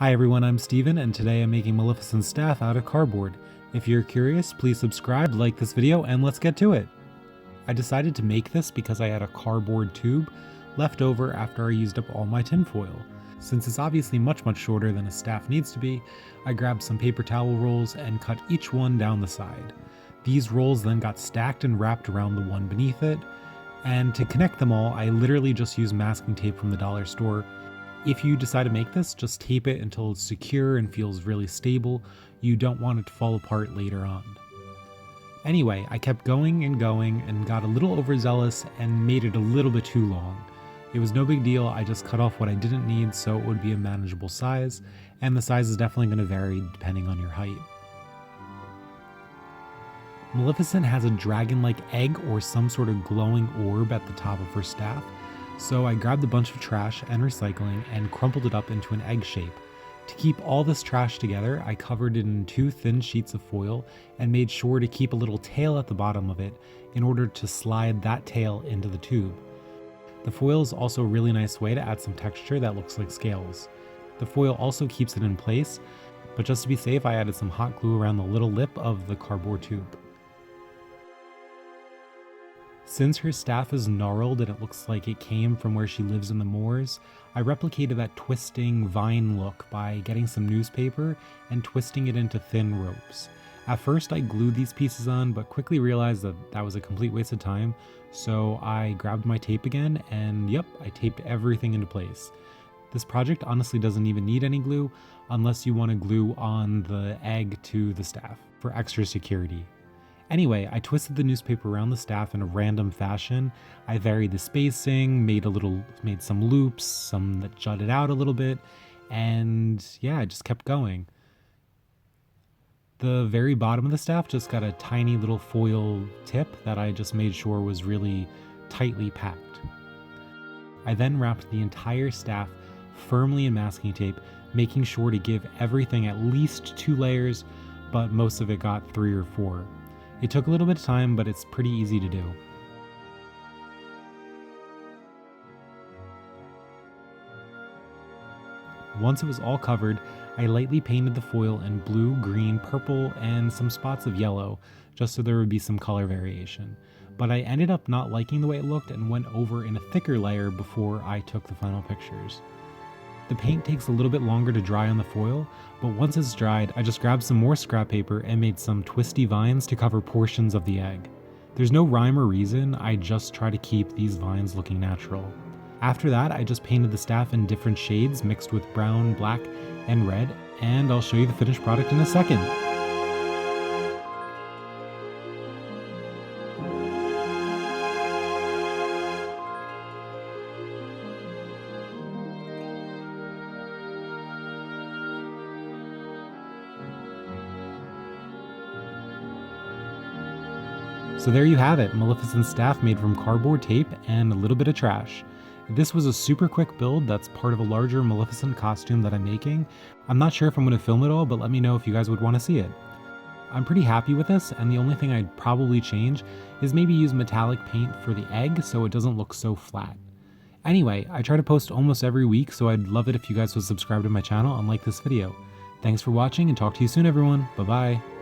Hi everyone, I'm Steven, and today I'm making Maleficent's staff out of cardboard. If you're curious, please subscribe, like this video, and let's get to it! I decided to make this because I had a cardboard tube left over after I used up all my tinfoil. Since it's obviously much shorter than a staff needs to be, I grabbed some paper towel rolls and cut each one down the side. These rolls then got stacked and wrapped around the one beneath it, and to connect them all, I literally just used masking tape from the dollar store. If you decide to make this, just tape it until it's secure and feels really stable. You don't want it to fall apart later on. Anyway, I kept going and got a little overzealous and made it a little bit too long. It was no big deal, I just cut off what I didn't need so it would be a manageable size, and the size is definitely going to vary depending on your height. Maleficent has a dragon-like egg or some sort of glowing orb at the top of her staff, so I grabbed a bunch of trash and recycling and crumpled it up into an egg shape. To keep all this trash together, I covered it in 2 thin sheets of foil and made sure to keep a little tail at the bottom of it in order to slide that tail into the tube. The foil is also a really nice way to add some texture that looks like scales. The foil also keeps it in place, but just to be safe I added some hot glue around the little lip of the cardboard tube. Since her staff is gnarled and it looks like it came from where she lives in the moors, I replicated that twisting vine look by getting some newspaper and twisting it into thin ropes. At first I glued these pieces on, but quickly realized that was a complete waste of time, so I grabbed my tape again and yep, I taped everything into place. This project honestly doesn't even need any glue, unless you want to glue on the egg to the staff for extra security. Anyway, I twisted the newspaper around the staff in a random fashion. I varied the spacing, made some loops, some that jutted out a little bit, and yeah, I just kept going. The very bottom of the staff just got a tiny little foil tip that I just made sure was really tightly packed. I then wrapped the entire staff firmly in masking tape, making sure to give everything at least 2 layers, but most of it got 3 or 4. It took a little bit of time, but it's pretty easy to do. Once it was all covered, I lightly painted the foil in blue, green, purple, and some spots of yellow, just so there would be some color variation. But I ended up not liking the way it looked and went over in a thicker layer before I took the final pictures. The paint takes a little bit longer to dry on the foil, but once it's dried, I just grabbed some more scrap paper and made some twisty vines to cover portions of the egg. There's no rhyme or reason, I just try to keep these vines looking natural. After that, I just painted the staff in different shades mixed with brown, black, and red, and I'll show you the finished product in a second. So there you have it, Maleficent's staff made from cardboard tape and a little bit of trash. This was a super quick build that's part of a larger Maleficent costume that I'm making. I'm not sure if I'm going to film it all, but let me know if you guys would want to see it. I'm pretty happy with this, and the only thing I'd probably change is maybe use metallic paint for the egg so it doesn't look so flat. Anyway, I try to post almost every week, so I'd love it if you guys would subscribe to my channel and like this video. Thanks for watching and talk to you soon everyone, bye bye!